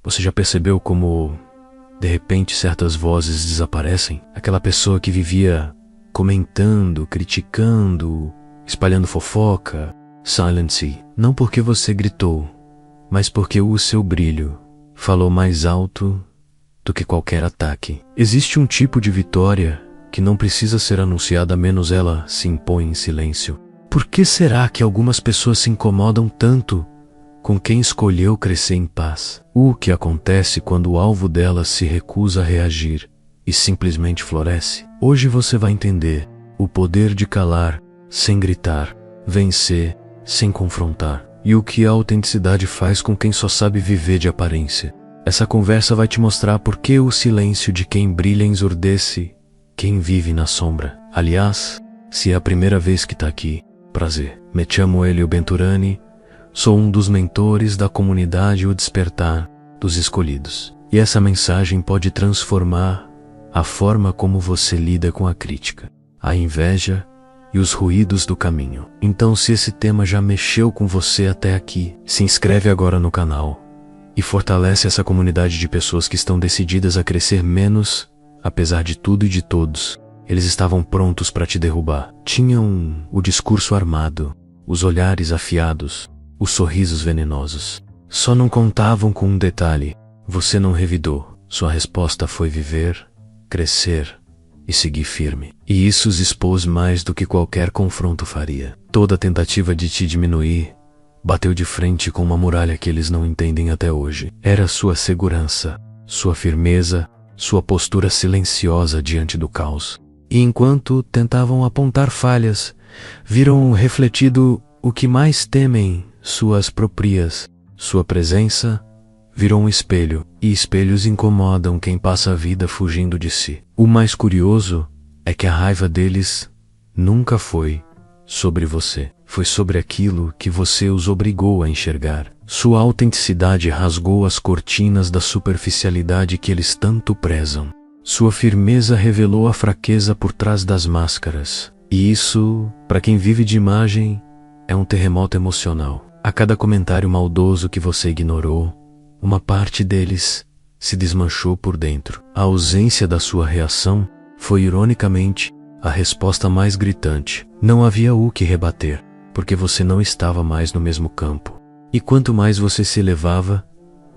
Você já percebeu como, de repente, certas vozes desaparecem? Aquela pessoa que vivia comentando, criticando, espalhando fofoca. Silence, não porque você gritou, mas porque o seu brilho falou mais alto do que qualquer ataque. Existe um tipo de vitória que não precisa ser anunciada, a menos ela se impõe em silêncio. Por que será que algumas pessoas se incomodam tanto com quem escolheu crescer em paz? O que acontece quando o alvo delas se recusa a reagir e simplesmente floresce? Hoje você vai entender o poder de calar sem gritar, vencer sem confrontar, e o que a autenticidade faz com quem só sabe viver de aparência. Essa conversa vai te mostrar por que o silêncio de quem brilha ensurdece quem vive na sombra. Aliás, se é a primeira vez que está aqui, prazer. Me chamo Elio Benturani, sou um dos mentores da comunidade O Despertar dos Escolhidos. E essa mensagem pode transformar a forma como você lida com a crítica, a inveja e os ruídos do caminho. Então, se esse tema já mexeu com você até aqui, se inscreve agora no canal e fortalece essa comunidade de pessoas que estão decididas a crescer menos, apesar de tudo e de todos. Eles estavam prontos para te derrubar. Tinham o discurso armado, os olhares afiados, os sorrisos venenosos. Só não contavam com um detalhe: você não revidou. Sua resposta foi viver, crescer e seguir firme. E isso os expôs mais do que qualquer confronto faria. Toda tentativa de te diminuir bateu de frente com uma muralha que eles não entendem até hoje. Era sua segurança, sua firmeza, sua postura silenciosa diante do caos. E enquanto tentavam apontar falhas, viram refletido o que mais temem, suas proprias. Sua presença virou um espelho, e espelhos incomodam quem passa a vida fugindo de si. O mais curioso é que a raiva deles nunca foi sobre você. Foi sobre aquilo que você os obrigou a enxergar. Sua autenticidade rasgou as cortinas da superficialidade que eles tanto prezam. Sua firmeza revelou a fraqueza por trás das máscaras. E isso, para quem vive de imagem, é um terremoto emocional. A cada comentário maldoso que você ignorou, uma parte deles se desmanchou por dentro. A ausência da sua reação foi, ironicamente, a resposta mais gritante. Não havia o que rebater, porque você não estava mais no mesmo campo. E quanto mais você se elevava,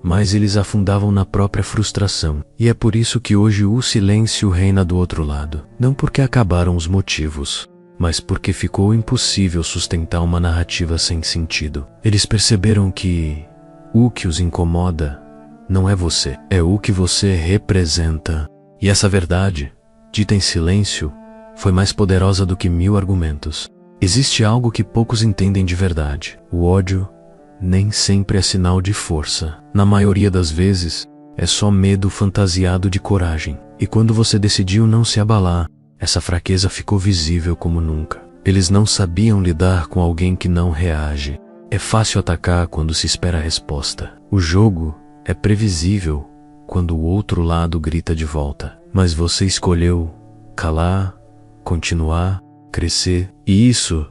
mais eles afundavam na própria frustração. E é por isso que hoje o silêncio reina do outro lado. Não porque acabaram os motivos, mas porque ficou impossível sustentar uma narrativa sem sentido. Eles perceberam que o que os incomoda não é você, é o que você representa. E essa verdade, dita em silêncio, foi mais poderosa do que 1000 argumentos. Existe algo que poucos entendem de verdade. O ódio nem sempre é sinal de força. Na maioria das vezes, é só medo fantasiado de coragem. E quando você decidiu não se abalar, essa fraqueza ficou visível como nunca. Eles não sabiam lidar com alguém que não reage. É fácil atacar quando se espera a resposta. O jogo é previsível quando o outro lado grita de volta. Mas você escolheu calar, continuar, crescer. E isso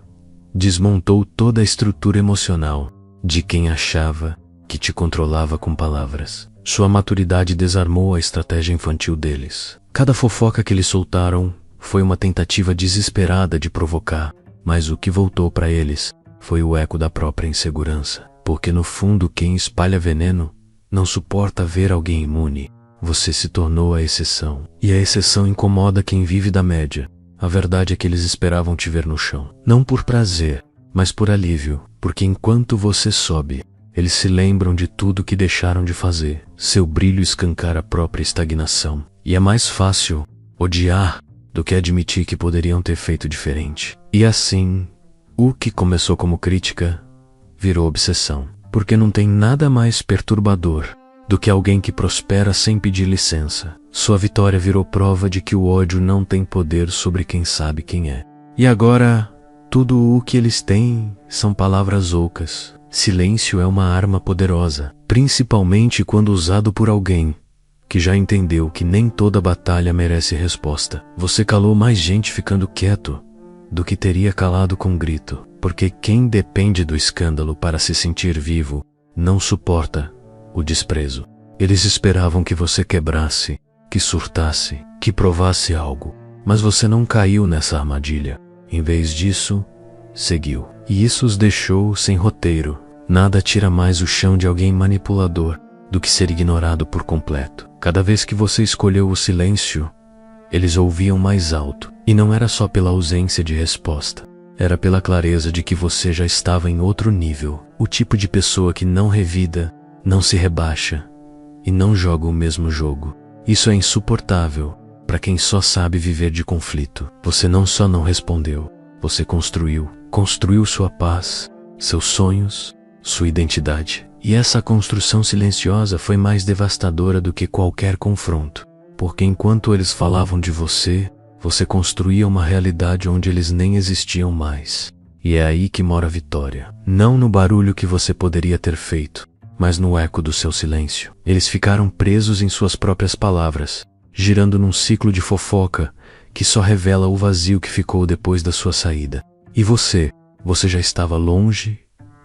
desmontou toda a estrutura emocional de quem achava que te controlava com palavras. Sua maturidade desarmou a estratégia infantil deles. Cada fofoca que eles soltaram foi uma tentativa desesperada de provocar, mas o que voltou para eles foi o eco da própria insegurança. Porque no fundo quem espalha veneno não suporta ver alguém imune. Você se tornou a exceção. E a exceção incomoda quem vive da média. A verdade é que eles esperavam te ver no chão. Não por prazer, mas por alívio. Porque enquanto você sobe, eles se lembram de tudo que deixaram de fazer. Seu brilho escancara a própria estagnação. E é mais fácil odiar do que admitir que poderiam ter feito diferente. E assim, o que começou como crítica virou obsessão. Porque não tem nada mais perturbador do que alguém que prospera sem pedir licença. Sua vitória virou prova de que o ódio não tem poder sobre quem sabe quem é. E agora, tudo o que eles têm são palavras ocas. Silêncio é uma arma poderosa, principalmente quando usado por alguém que já entendeu que nem toda batalha merece resposta. Você calou mais gente ficando quieto do que teria calado com um grito. Porque quem depende do escândalo para se sentir vivo não suporta o desprezo. Eles esperavam que você quebrasse, que surtasse, que provasse algo. Mas você não caiu nessa armadilha. Em vez disso, seguiu. E isso os deixou sem roteiro. Nada tira mais o chão de alguém manipulador do que ser ignorado por completo. Cada vez que você escolheu o silêncio, eles ouviam mais alto. E não era só pela ausência de resposta. Era pela clareza de que você já estava em outro nível. O tipo de pessoa que não revida, não se rebaixa e não joga o mesmo jogo. Isso é insuportável para quem só sabe viver de conflito. Você não só não respondeu, você construiu sua paz, seus sonhos, sua identidade. E essa construção silenciosa foi mais devastadora do que qualquer confronto. Porque enquanto eles falavam de você, você construía uma realidade onde eles nem existiam mais. E é aí que mora a vitória. Não no barulho que você poderia ter feito, mas no eco do seu silêncio. Eles ficaram presos em suas próprias palavras, girando num ciclo de fofoca que só revela o vazio que ficou depois da sua saída. E você já estava longe,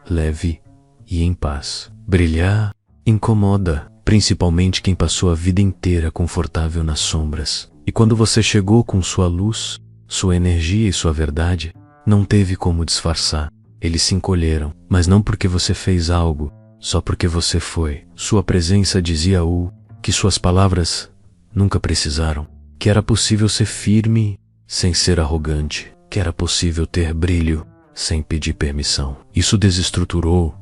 leve e em paz. Brilhar incomoda, principalmente quem passou a vida inteira confortável nas sombras. E quando você chegou com sua luz, sua energia e sua verdade, não teve como disfarçar. Eles se encolheram, mas não porque você fez algo, só porque você foi. Sua presença dizia que suas palavras nunca precisaram, que era possível ser firme sem ser arrogante, que era possível ter brilho sem pedir permissão. Isso desestruturou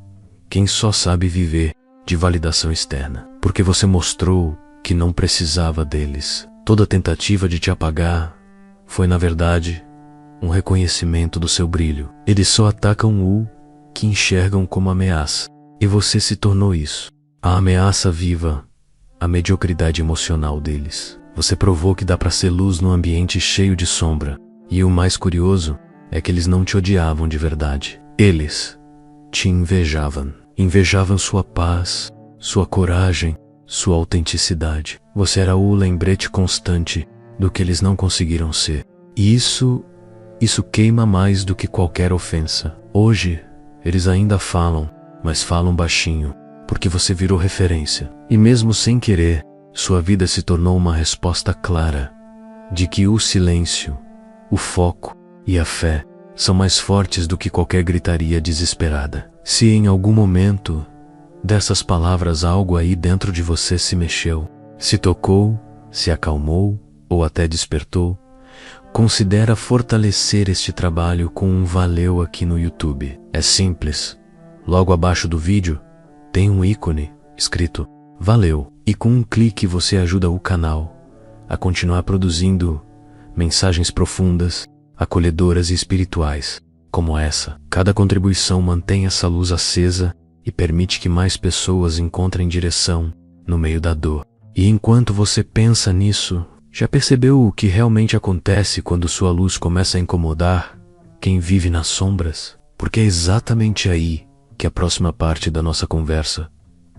quem só sabe viver de validação externa, porque você mostrou que não precisava deles. Toda tentativa de te apagar foi, na verdade, um reconhecimento do seu brilho. Eles só atacam o que enxergam como ameaça, e você se tornou isso. A ameaça viva, a mediocridade emocional deles. Você provou que dá para ser luz num ambiente cheio de sombra. E o mais curioso é que eles não te odiavam de verdade. Eles te invejavam. Invejavam sua paz, sua coragem, sua autenticidade. Você era o lembrete constante do que eles não conseguiram ser. E isso queima mais do que qualquer ofensa. Hoje, eles ainda falam, mas falam baixinho, porque você virou referência. E mesmo sem querer, sua vida se tornou uma resposta clara de que o silêncio, o foco e a fé são mais fortes do que qualquer gritaria desesperada. Se em algum momento dessas palavras algo aí dentro de você se mexeu, se tocou, se acalmou ou até despertou, considera fortalecer este trabalho com um valeu aqui no YouTube. É simples. Logo abaixo do vídeo tem um ícone escrito valeu, e com um clique você ajuda o canal a continuar produzindo mensagens profundas, acolhedoras e espirituais como essa. Cada contribuição mantém essa luz acesa e permite que mais pessoas encontrem direção no meio da dor. E enquanto você pensa nisso, já percebeu o que realmente acontece quando sua luz começa a incomodar quem vive nas sombras? Porque é exatamente aí que a próxima parte da nossa conversa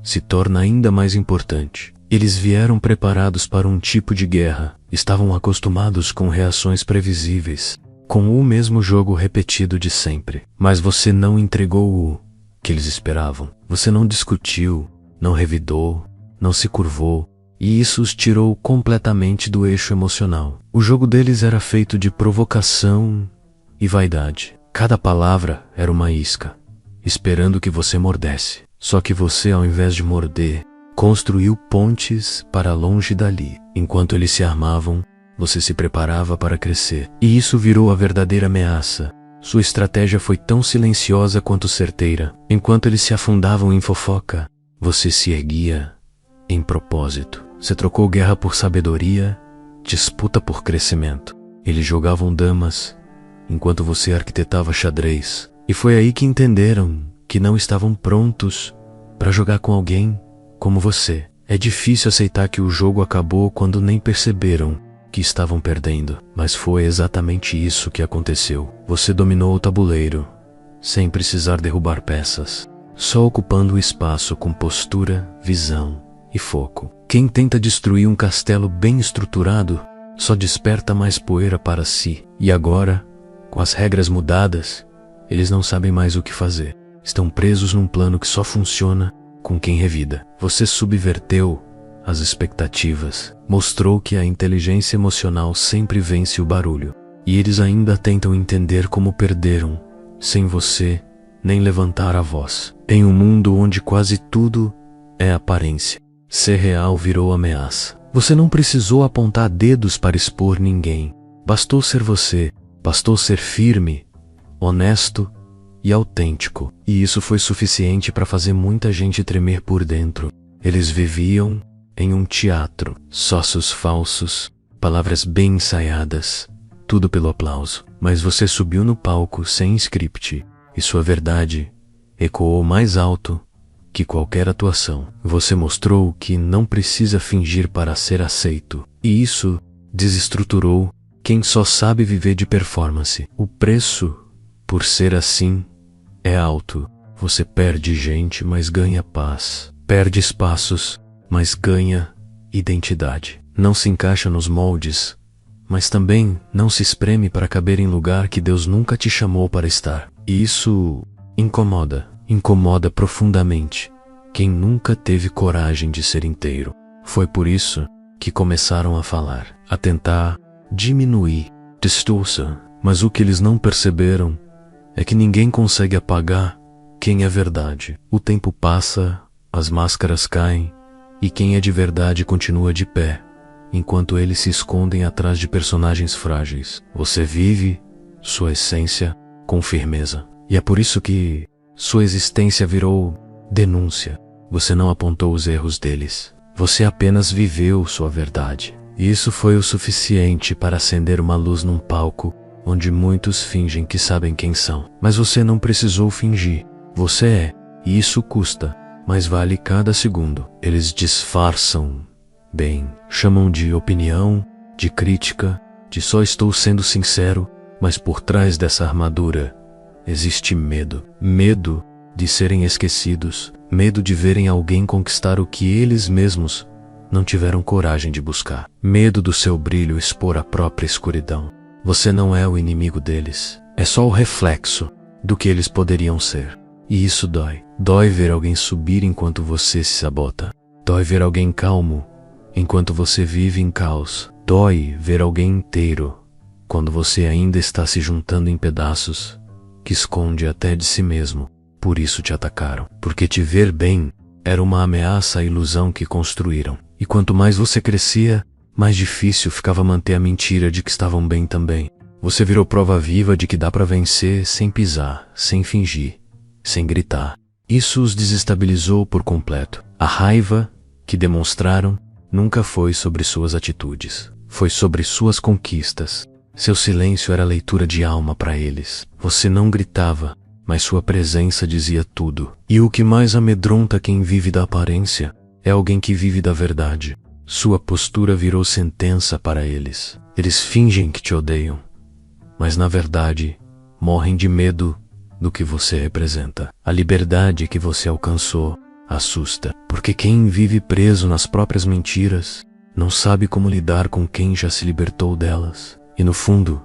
se torna ainda mais importante. Eles vieram preparados para um tipo de guerra, estavam acostumados com reações previsíveis, com o mesmo jogo repetido de sempre. Mas você não entregou o que eles esperavam. Você não discutiu, não revidou, não se curvou, e isso os tirou completamente do eixo emocional. O jogo deles era feito de provocação e vaidade. Cada palavra era uma isca, esperando que você mordesse. Só que você, ao invés de morder, construiu pontes para longe dali. Enquanto eles se armavam, você se preparava para crescer. E isso virou a verdadeira ameaça. Sua estratégia foi tão silenciosa quanto certeira. Enquanto eles se afundavam em fofoca, você se erguia em propósito. Você trocou guerra por sabedoria, disputa por crescimento. Eles jogavam damas, enquanto você arquitetava xadrez. E foi aí que entenderam que não estavam prontos para jogar com alguém como você. É difícil aceitar que o jogo acabou quando nem perceberam que estavam perdendo. Mas foi exatamente isso que aconteceu. Você dominou o tabuleiro, sem precisar derrubar peças, só ocupando o espaço com postura, visão e foco. Quem tenta destruir um castelo bem estruturado só desperta mais poeira para si. E agora, com as regras mudadas, eles não sabem mais o que fazer. Estão presos num plano que só funciona com quem revida. Você subverteu as expectativas, mostrou que a inteligência emocional sempre vence o barulho. E eles ainda tentam entender como perderam, sem você nem levantar a voz. Em um mundo onde quase tudo é aparência, ser real virou ameaça. Você não precisou apontar dedos para expor ninguém. Bastou ser você, bastou ser firme, honesto e autêntico. E isso foi suficiente para fazer muita gente tremer por dentro. Eles viviam em um teatro, sócios falsos, palavras bem ensaiadas, tudo pelo aplauso. Mas você subiu no palco sem script, e sua verdade ecoou mais alto que qualquer atuação. Você mostrou que não precisa fingir para ser aceito, e isso desestruturou quem só sabe viver de performance. O preço por ser assim é alto. Você perde gente, mas ganha paz. Perde espaços, mas ganha identidade. Não se encaixa nos moldes, mas também não se espreme para caber em lugar que Deus nunca te chamou para estar. E isso incomoda profundamente quem nunca teve coragem de ser inteiro. Foi por isso que começaram a falar, a tentar diminuir, distorcer. Mas o que eles não perceberam é que ninguém consegue apagar quem é verdade. O tempo passa, as máscaras caem, e quem é de verdade continua de pé, enquanto eles se escondem atrás de personagens frágeis. Você vive sua essência com firmeza. E é por isso que sua existência virou denúncia. Você não apontou os erros deles. Você apenas viveu sua verdade. E isso foi o suficiente para acender uma luz num palco onde muitos fingem que sabem quem são. Mas você não precisou fingir. Você é, e isso custa, mas vale cada segundo. Eles disfarçam bem, chamam de opinião, de crítica, de só estou sendo sincero, mas por trás dessa armadura existe medo. Medo de serem esquecidos, medo de verem alguém conquistar o que eles mesmos não tiveram coragem de buscar. Medo do seu brilho expor a própria escuridão. Você não é o inimigo deles, é só o reflexo do que eles poderiam ser. E isso dói. Dói ver alguém subir enquanto você se sabota. Dói ver alguém calmo enquanto você vive em caos. Dói ver alguém inteiro quando você ainda está se juntando em pedaços que esconde até de si mesmo. Por isso te atacaram. Porque te ver bem era uma ameaça à ilusão que construíram. E quanto mais você crescia, mais difícil ficava manter a mentira de que estavam bem também. Você virou prova viva de que dá para vencer sem pisar, sem fingir, sem gritar. Isso os desestabilizou por completo. A raiva que demonstraram nunca foi sobre suas atitudes. Foi sobre suas conquistas. Seu silêncio era leitura de alma para eles. Você não gritava, mas sua presença dizia tudo. E o que mais amedronta quem vive da aparência é alguém que vive da verdade. Sua postura virou sentença para eles. Eles fingem que te odeiam, mas na verdade morrem de medo do que você representa. A liberdade que você alcançou assusta, porque quem vive preso nas próprias mentiras não sabe como lidar com quem já se libertou delas. E no fundo,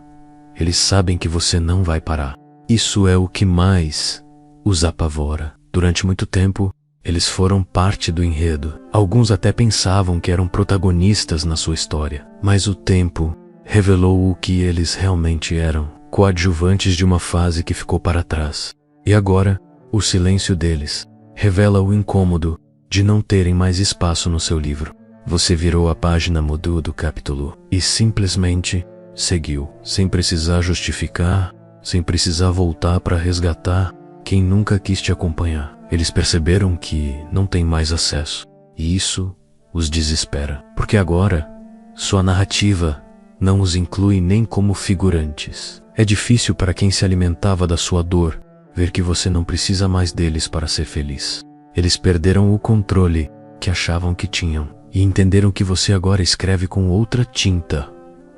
eles sabem que você não vai parar. Isso é o que mais os apavora. Durante muito tempo, eles foram parte do enredo. Alguns até pensavam que eram protagonistas na sua história. Mas o tempo revelou o que eles realmente eram. Coadjuvantes de uma fase que ficou para trás. E agora, o silêncio deles revela o incômodo de não terem mais espaço no seu livro. Você virou a página mudo do capítulo e simplesmente seguiu, sem precisar justificar, sem precisar voltar para resgatar quem nunca quis te acompanhar. Eles perceberam que não tem mais acesso, e isso os desespera, porque agora sua narrativa não os inclui nem como figurantes. É difícil para quem se alimentava da sua dor ver que você não precisa mais deles para ser feliz. Eles perderam o controle que achavam que tinham e entenderam que você agora escreve com outra tinta,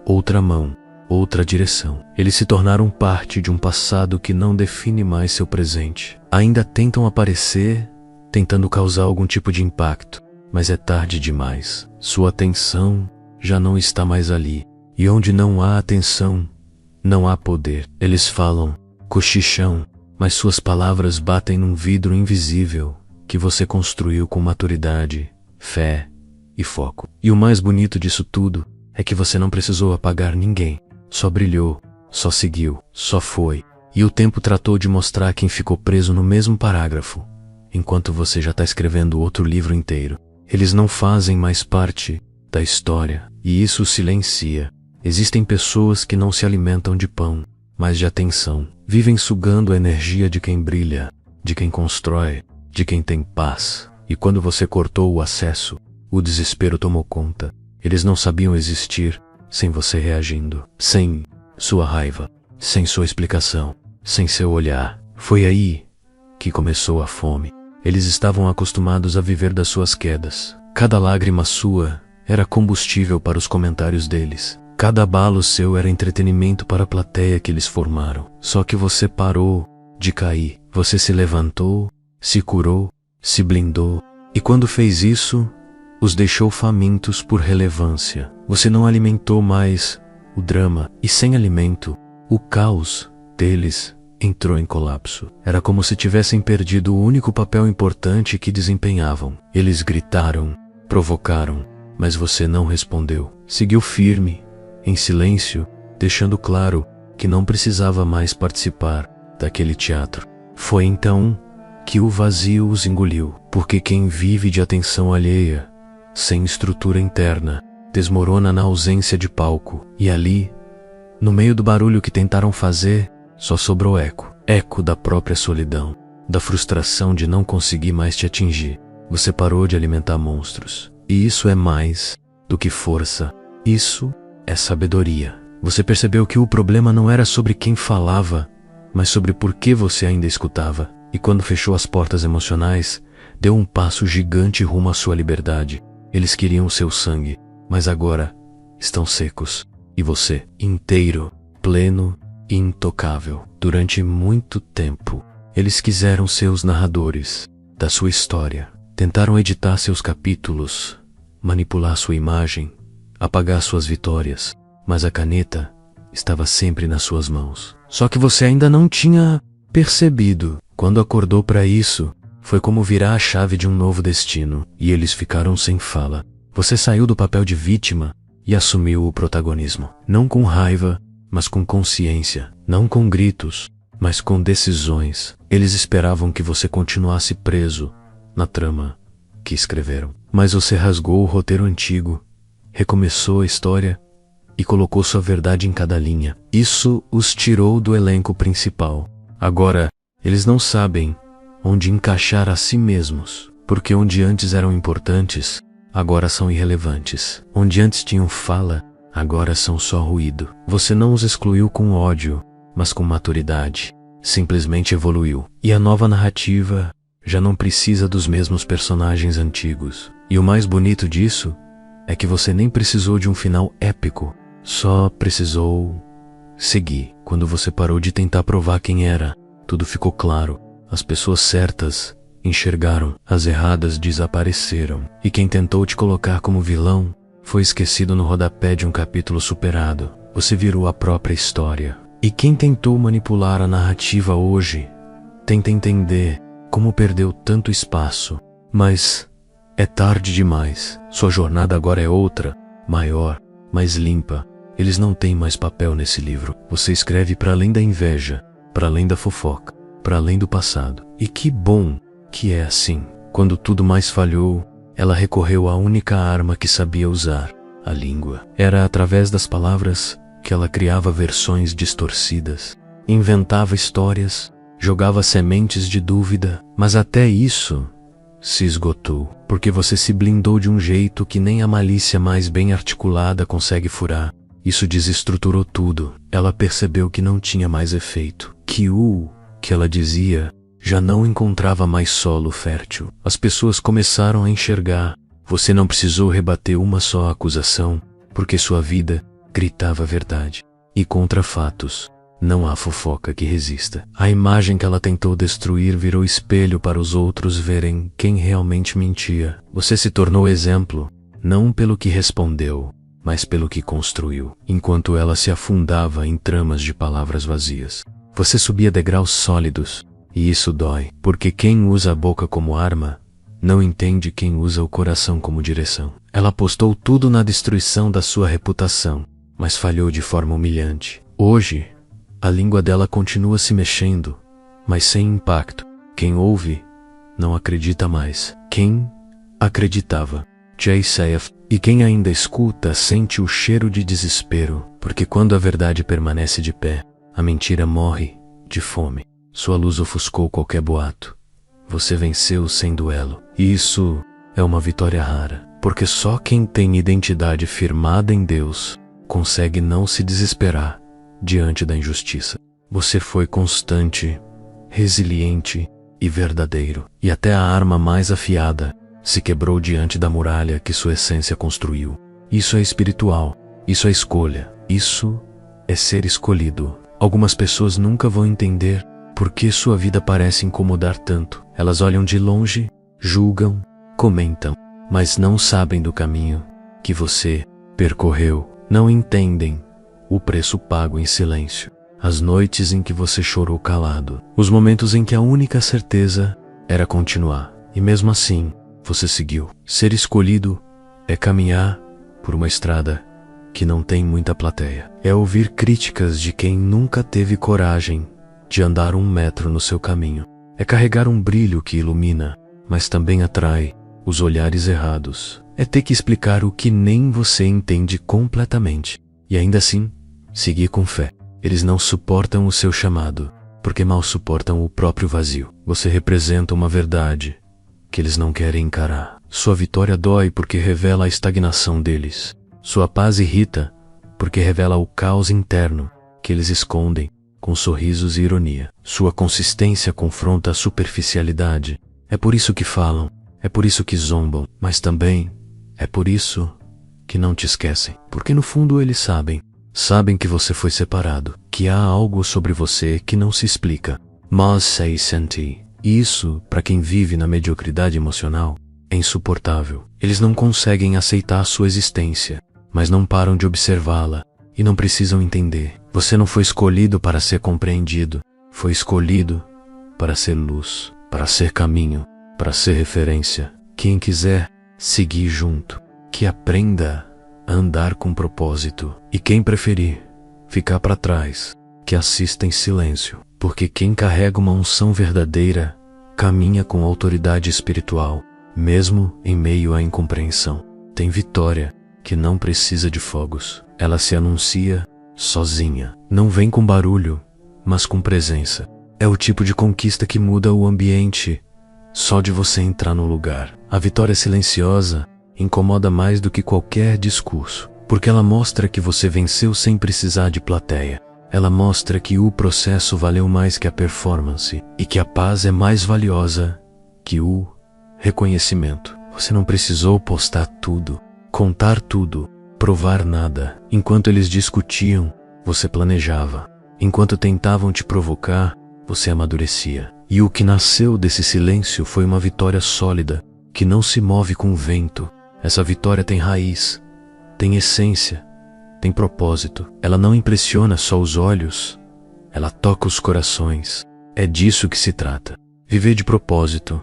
outra mão, outra direção. Eles se tornaram parte de um passado que não define mais seu presente. Ainda tentam aparecer, tentando causar algum tipo de impacto, mas é tarde demais. Sua atenção já não está mais ali. E onde não há atenção, não há poder. Eles falam, cochicham, mas suas palavras batem num vidro invisível que você construiu com maturidade, fé e foco. E o mais bonito disso tudo é que você não precisou apagar ninguém. Só brilhou, só seguiu, só foi. E o tempo tratou de mostrar quem ficou preso no mesmo parágrafo, enquanto você já está escrevendo outro livro inteiro. Eles não fazem mais parte da história, e isso silencia. Existem pessoas que não se alimentam de pão, mas de atenção. Vivem sugando a energia de quem brilha, de quem constrói, de quem tem paz. E quando você cortou o acesso, o desespero tomou conta. Eles não sabiam existir sem você reagindo, sem sua raiva, sem sua explicação, sem seu olhar. Foi aí que começou a fome. Eles estavam acostumados a viver das suas quedas. Cada lágrima sua era combustível para os comentários deles. Cada abalo seu era entretenimento para a plateia que eles formaram. Só que você parou de cair. Você se levantou, se curou, se blindou. E quando fez isso, os deixou famintos por relevância. Você não alimentou mais o drama. E sem alimento, o caos deles entrou em colapso. Era como se tivessem perdido o único papel importante que desempenhavam. Eles gritaram, provocaram, mas você não respondeu. Seguiu firme, em silêncio, deixando claro que não precisava mais participar daquele teatro. Foi então que o vazio os engoliu, porque quem vive de atenção alheia, sem estrutura interna, desmorona na ausência de palco. E ali, no meio do barulho que tentaram fazer, só sobrou eco. Eco da própria solidão, da frustração de não conseguir mais te atingir. Você parou de alimentar monstros. E isso é mais do que força. Isso é sabedoria. Você percebeu que o problema não era sobre quem falava, mas sobre por que você ainda escutava. E quando fechou as portas emocionais, deu um passo gigante rumo à sua liberdade. Eles queriam o seu sangue, mas agora estão secos. E você, inteiro, pleno e intocável. Durante muito tempo, eles quiseram ser os narradores da sua história. Tentaram editar seus capítulos, manipular sua imagem, apagar suas vitórias, mas a caneta estava sempre nas suas mãos. Só que você ainda não tinha percebido. Quando acordou para isso, foi como virar a chave de um novo destino, e eles ficaram sem fala. Você saiu do papel de vítima e assumiu o protagonismo. Não com raiva, mas com consciência. Não com gritos, mas com decisões. Eles esperavam que você continuasse preso na trama que escreveram. Mas você rasgou o roteiro antigo, recomeçou a história e colocou sua verdade em cada linha. Isso os tirou do elenco principal. Agora, eles não sabem onde encaixar a si mesmos, porque onde antes eram importantes, agora são irrelevantes. Onde antes tinham fala, agora são só ruído. Você não os excluiu com ódio, mas com maturidade. Simplesmente evoluiu. E a nova narrativa já não precisa dos mesmos personagens antigos. E o mais bonito disso é que você nem precisou de um final épico, só precisou seguir. Quando você parou de tentar provar quem era, tudo ficou claro. As pessoas certas enxergaram, as erradas desapareceram. E quem tentou te colocar como vilão foi esquecido no rodapé de um capítulo superado. Você virou a própria história. E quem tentou manipular a narrativa hoje tenta entender como perdeu tanto espaço. Mas é tarde demais. Sua jornada agora é outra, maior, mais limpa. Eles não têm mais papel nesse livro. Você escreve para além da inveja, para além da fofoca, para além do passado. E que bom que é assim. Quando tudo mais falhou, ela recorreu à única arma que sabia usar, a língua. Era através das palavras que ela criava versões distorcidas, inventava histórias, jogava sementes de dúvida, mas até isso se esgotou, porque você se blindou de um jeito que nem a malícia mais bem articulada consegue furar. Isso desestruturou tudo. Ela percebeu que não tinha mais efeito, que o que ela dizia já não encontrava mais solo fértil. As pessoas começaram a enxergar. Você não precisou rebater uma só acusação, porque sua vida gritava a verdade. E contra fatos, não há fofoca que resista. A imagem que ela tentou destruir virou espelho para os outros verem quem realmente mentia. Você se tornou exemplo, não pelo que respondeu, mas pelo que construiu. Enquanto ela se afundava em tramas de palavras vazias, você subia degraus sólidos, E isso dói, porque quem usa a boca como arma não entende quem usa o coração como direção. Ela apostou tudo na destruição da sua reputação, mas falhou de forma humilhante. Hoje, a língua dela continua se mexendo, mas sem impacto. Quem ouve não acredita mais. Quem acreditava, J.C.F. E quem ainda escuta sente o cheiro de desespero, porque quando a verdade permanece de pé, a mentira morre de fome. Sua luz ofuscou qualquer boato. Você venceu sem duelo. E isso é uma vitória rara, porque só quem tem identidade firmada em Deus consegue não se desesperar diante da injustiça. Você foi constante, resiliente e verdadeiro. E até a arma mais afiada se quebrou diante da muralha que sua essência construiu. Isso é espiritual. Isso é escolha. Isso é ser escolhido. Algumas pessoas nunca vão entender por que sua vida parece incomodar tanto. Elas olham de longe, julgam, comentam, mas não sabem do caminho que você percorreu. Não entendem o preço pago em silêncio. As noites em que você chorou calado. Os momentos em que a única certeza era continuar. E mesmo assim, você seguiu. Ser escolhido é caminhar por uma estrada que não tem muita plateia. É ouvir críticas de quem nunca teve coragem de andar 1 metro no seu caminho. É carregar um brilho que ilumina, mas também atrai os olhares errados. É ter que explicar o que nem você entende completamente. E ainda assim, seguir com fé. Eles não suportam o seu chamado, porque mal suportam o próprio vazio. Você representa uma verdade que eles não querem encarar. Sua vitória dói porque revela a estagnação deles. Sua paz irrita porque revela o caos interno que eles escondem com sorrisos e ironia. Sua consistência confronta a superficialidade. É por isso que falam, é por isso que zombam, mas também é por isso que não te esquecem. Porque no fundo eles sabem que você foi separado, que há algo sobre você que não se explica. Mas sei sentir. E isso, para quem vive na mediocridade emocional, é insuportável. Eles não conseguem aceitar a sua existência, mas não param de observá-la e não precisam entender. Você não foi escolhido para ser compreendido, foi escolhido para ser luz, para ser caminho, para ser referência. Quem quiser seguir junto, que aprenda a andar com propósito. E quem preferir ficar para trás, que assista em silêncio. Porque quem carrega uma unção verdadeira caminha com autoridade espiritual, mesmo em meio à incompreensão. Tem vitória que não precisa de fogos. Ela se anuncia sozinha. Não vem com barulho, mas com presença. É o tipo de conquista que muda o ambiente só de você entrar no lugar. A vitória silenciosa incomoda mais do que qualquer discurso, porque ela mostra que você venceu sem precisar de plateia. Ela mostra que o processo valeu mais que a performance e que a paz é mais valiosa que o reconhecimento. Você não precisou postar tudo, contar tudo, provar nada. Enquanto eles discutiam, você planejava. Enquanto tentavam te provocar, você amadurecia. E o que nasceu desse silêncio foi uma vitória sólida, que não se move com o vento. Essa vitória tem raiz, tem essência, tem propósito. Ela não impressiona só os olhos, ela toca os corações. É disso que se trata. Viver de propósito,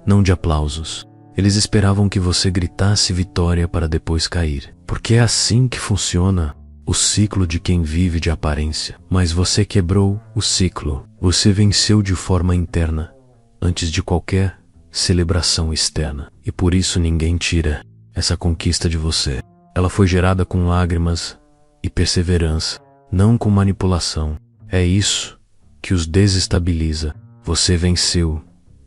não de aplausos. Eles esperavam que você gritasse vitória para depois cair, porque é assim que funciona o ciclo de quem vive de aparência. Mas você quebrou o ciclo. Você venceu de forma interna, antes de qualquer celebração externa. E por isso ninguém tira essa conquista de você. Ela foi gerada com lágrimas e perseverança, não com manipulação. É isso que os desestabiliza. Você venceu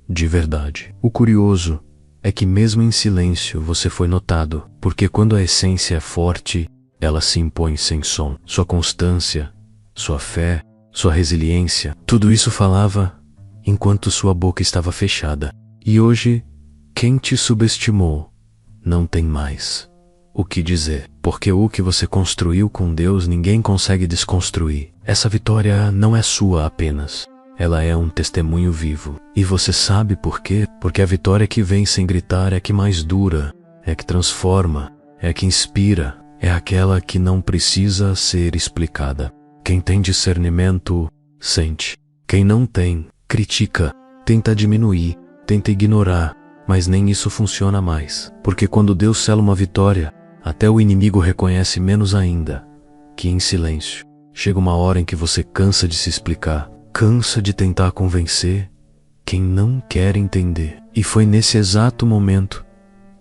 de verdade. O curioso é que mesmo em silêncio você foi notado, porque quando a essência é forte, ela se impõe sem som. Sua constância, sua fé, sua resiliência, tudo isso falava enquanto sua boca estava fechada. E hoje, quem te subestimou não tem mais o que dizer, porque o que você construiu com Deus ninguém consegue desconstruir. Essa vitória não é sua apenas, ela é um testemunho vivo. E você sabe por quê? Porque a vitória que vem sem gritar é que mais dura, é que transforma, é que inspira, é aquela que não precisa ser explicada. Quem tem discernimento, sente. Quem não tem, critica, tenta diminuir, tenta ignorar, mas nem isso funciona mais. Porque quando Deus sela uma vitória, até o inimigo reconhece menos ainda, que em silêncio. Chega uma hora em que você cansa de se explicar, cansa de tentar convencer quem não quer entender. E foi nesse exato momento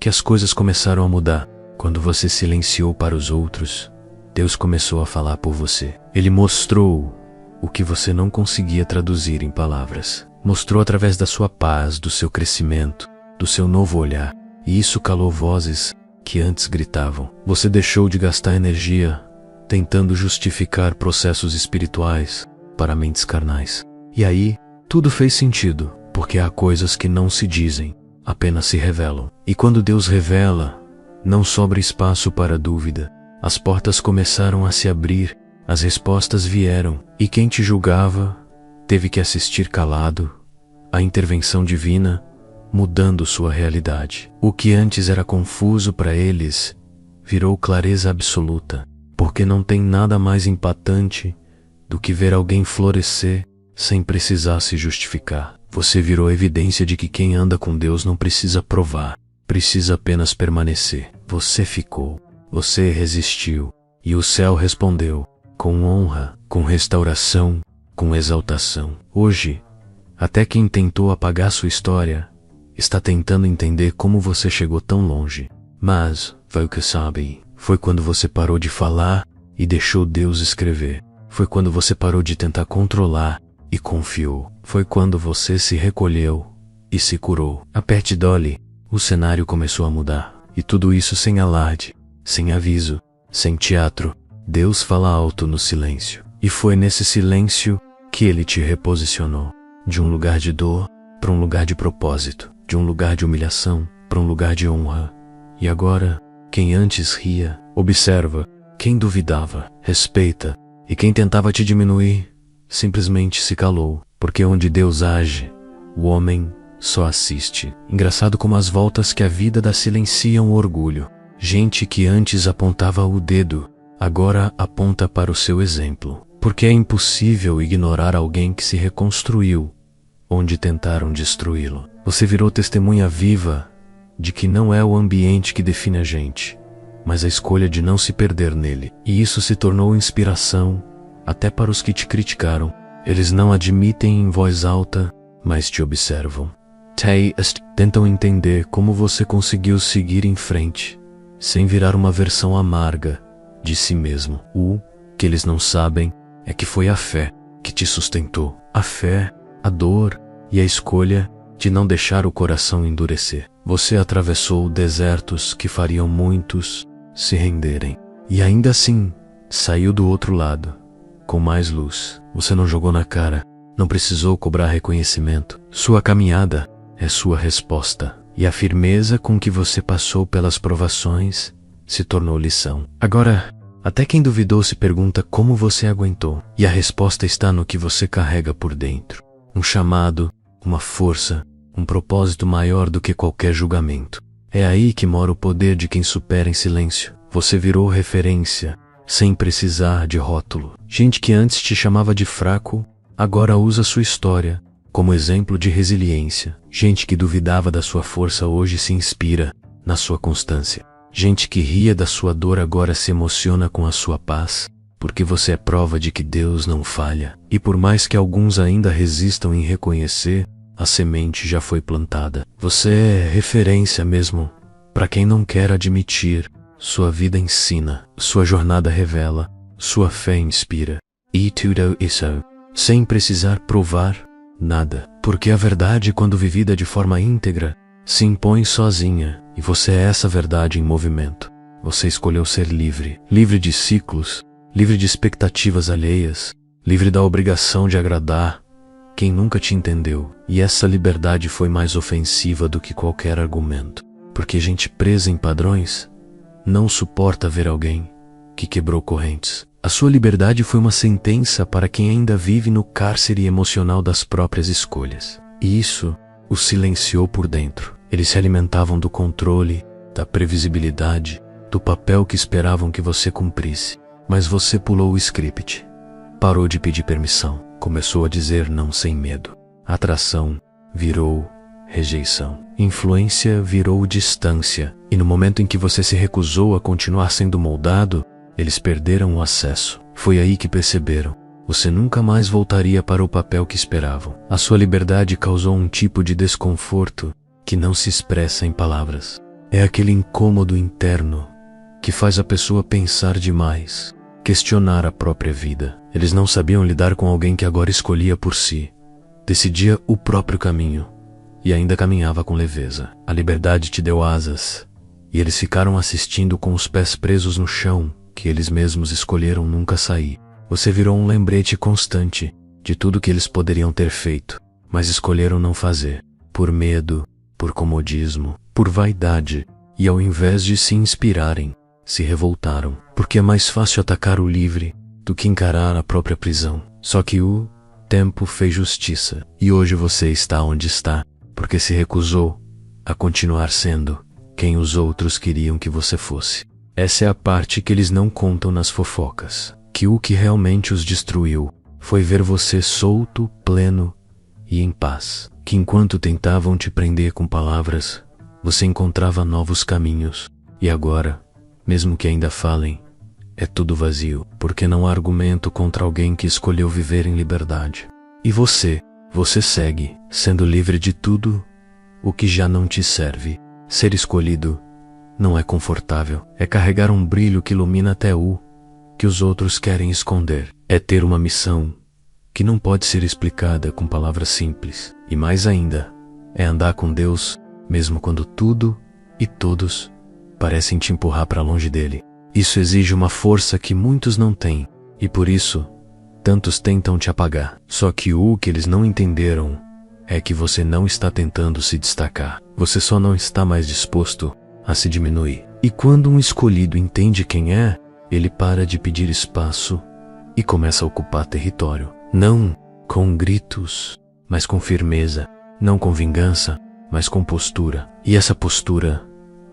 que as coisas começaram a mudar. Quando você silenciou para os outros, Deus começou a falar por você. Ele mostrou o que você não conseguia traduzir em palavras. Mostrou através da sua paz, do seu crescimento, do seu novo olhar. E isso calou vozes que antes gritavam. Você deixou de gastar energia tentando justificar processos espirituais para mentes carnais. E aí, tudo fez sentido, porque há coisas que não se dizem, apenas se revelam. E quando Deus revela, não sobra espaço para dúvida. As portas começaram a se abrir, as respostas vieram, e quem te julgava teve que assistir calado à intervenção divina, mudando sua realidade. O que antes era confuso para eles virou clareza absoluta, porque não tem nada mais impactante do que ver alguém florescer sem precisar se justificar. Você virou evidência de que quem anda com Deus não precisa provar, precisa apenas permanecer. Você ficou, você resistiu, e o céu respondeu, com honra, com restauração, com exaltação. Hoje, até quem tentou apagar sua história está tentando entender como você chegou tão longe. Mas, vai o que sabe, foi quando você parou de falar e deixou Deus escrever. Foi quando você parou de tentar controlar e confiou. Foi quando você se recolheu e se curou. Aperte Dolly, o cenário começou a mudar. E tudo isso sem alarde, sem aviso, sem teatro. Deus fala alto no silêncio. E foi nesse silêncio que Ele te reposicionou. De um lugar de dor para um lugar de propósito. De um lugar de humilhação para um lugar de honra. E agora, quem antes ria, observa. Quem duvidava, respeita. E quem tentava te diminuir, simplesmente se calou. Porque onde Deus age, o homem só assiste. Engraçado como as voltas que a vida dá silenciam o orgulho. Gente que antes apontava o dedo, agora aponta para o seu exemplo. Porque é impossível ignorar alguém que se reconstruiu, onde tentaram destruí-lo. Você virou testemunha viva de que não é o ambiente que define a gente, mas a escolha de não se perder nele. E isso se tornou inspiração até para os que te criticaram. Eles não admitem em voz alta, mas te observam. Tentam entender como você conseguiu seguir em frente, sem virar uma versão amarga de si mesmo. O que eles não sabem é que foi a fé que te sustentou. A fé, a dor e a escolha de não deixar o coração endurecer. Você atravessou desertos que fariam muitos se renderem. E ainda assim, saiu do outro lado, com mais luz. Você não jogou na cara, não precisou cobrar reconhecimento. Sua caminhada é sua resposta. E a firmeza com que você passou pelas provações se tornou lição. Agora, até quem duvidou se pergunta como você aguentou. E a resposta está no que você carrega por dentro. Um chamado, uma força, um propósito maior do que qualquer julgamento. É aí que mora o poder de quem supera em silêncio. Você virou referência, sem precisar de rótulo. Gente que antes te chamava de fraco, agora usa sua história como exemplo de resiliência. Gente que duvidava da sua força hoje se inspira na sua constância. Gente que ria da sua dor agora se emociona com a sua paz, porque você é prova de que Deus não falha. E por mais que alguns ainda resistam em reconhecer, a semente já foi plantada. Você é referência mesmo para quem não quer admitir. Sua vida ensina, sua jornada revela, sua fé inspira. E tudo isso sem precisar provar nada. Porque a verdade, quando vivida de forma íntegra, se impõe sozinha. E você é essa verdade em movimento. Você escolheu ser livre. Livre de ciclos, livre de expectativas alheias, livre da obrigação de agradar quem nunca te entendeu. E essa liberdade foi mais ofensiva do que qualquer argumento. Porque gente presa em padrões não suporta ver alguém que quebrou correntes. A sua liberdade foi uma sentença para quem ainda vive no cárcere emocional das próprias escolhas. E isso o silenciou por dentro. Eles se alimentavam do controle, da previsibilidade, do papel que esperavam que você cumprisse. Mas você pulou o script. Parou de pedir permissão. Começou a dizer não sem medo. Atração virou rejeição. Influência virou distância. E no momento em que você se recusou a continuar sendo moldado, eles perderam o acesso. Foi aí que perceberam. Você nunca mais voltaria para o papel que esperavam. A sua liberdade causou um tipo de desconforto que não se expressa em palavras. É aquele incômodo interno que faz a pessoa pensar demais, questionar a própria vida. Eles não sabiam lidar com alguém que agora escolhia por si, decidia o próprio caminho e ainda caminhava com leveza. A liberdade te deu asas e eles ficaram assistindo com os pés presos no chão que eles mesmos escolheram nunca sair. Você virou um lembrete constante de tudo que eles poderiam ter feito, mas escolheram não fazer, por medo, por comodismo, por vaidade, e ao invés de se inspirarem, se revoltaram, porque é mais fácil atacar o livre do que encarar a própria prisão. Só que o tempo fez justiça, e hoje você está onde está, porque se recusou a continuar sendo quem os outros queriam que você fosse. Essa é a parte que eles não contam nas fofocas, que o que realmente os destruiu foi ver você solto, pleno e em paz, que enquanto tentavam te prender com palavras, você encontrava novos caminhos, e agora, mesmo que ainda falem, é tudo vazio, porque não há argumento contra alguém que escolheu viver em liberdade. E você segue, sendo livre de tudo o que já não te serve. Ser escolhido não é confortável, é carregar um brilho que ilumina até o que os outros querem esconder. É ter uma missão que não pode ser explicada com palavras simples. E mais ainda, é andar com Deus, mesmo quando tudo e todos parecem te empurrar para longe dele. Isso exige uma força que muitos não têm, e por isso, tantos tentam te apagar. Só que o que eles não entenderam é que você não está tentando se destacar. Você só não está mais disposto a se diminuir. E quando um escolhido entende quem é, ele para de pedir espaço e começa a ocupar território. Não com gritos, mas com firmeza. Não com vingança, mas com postura. E essa postura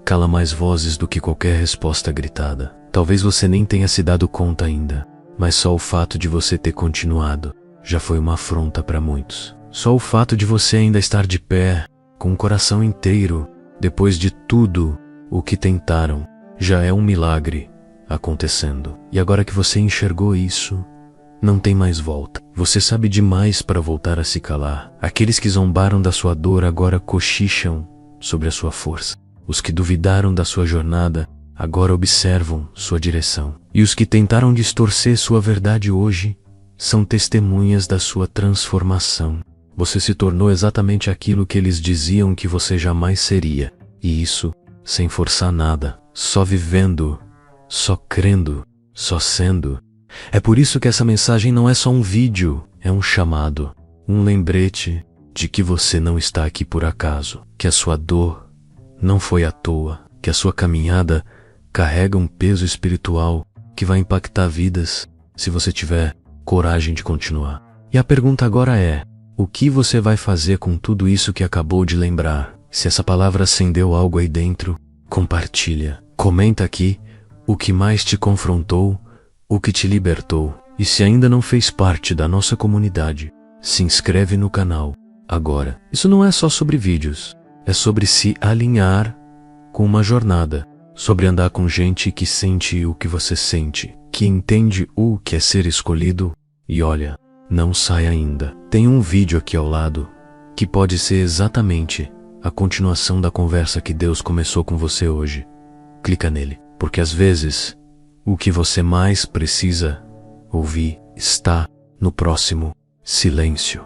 cala mais vozes do que qualquer resposta gritada. Talvez você nem tenha se dado conta ainda, mas só o fato de você ter continuado já foi uma afronta para muitos. Só o fato de você ainda estar de pé, com o coração inteiro, depois de tudo o que tentaram, já é um milagre acontecendo. E agora que você enxergou isso, não tem mais volta. Você sabe demais para voltar a se calar. Aqueles que zombaram da sua dor agora cochicham sobre a sua força. Os que duvidaram da sua jornada agora observam sua direção. E os que tentaram distorcer sua verdade hoje são testemunhas da sua transformação. Você se tornou exatamente aquilo que eles diziam que você jamais seria. E isso sem forçar nada, só vivendo, só crendo, só sendo. É por isso que essa mensagem não é só um vídeo, é um chamado, um lembrete de que você não está aqui por acaso, que a sua dor não foi à toa, que a sua caminhada carrega um peso espiritual que vai impactar vidas se você tiver coragem de continuar. E a pergunta agora é: o que você vai fazer com tudo isso que acabou de lembrar? Se essa palavra acendeu algo aí dentro, compartilha. Comenta aqui o que mais te confrontou, o que te libertou. E se ainda não fez parte da nossa comunidade, se inscreve no canal agora. Isso não é só sobre vídeos, é sobre se alinhar com uma jornada, sobre andar com gente que sente o que você sente, que entende o que é ser escolhido. E olha, não sai ainda. Tem um vídeo aqui ao lado que pode ser exatamente a continuação da conversa que Deus começou com você hoje. Clica nele, porque às vezes o que você mais precisa ouvir está no próximo silêncio.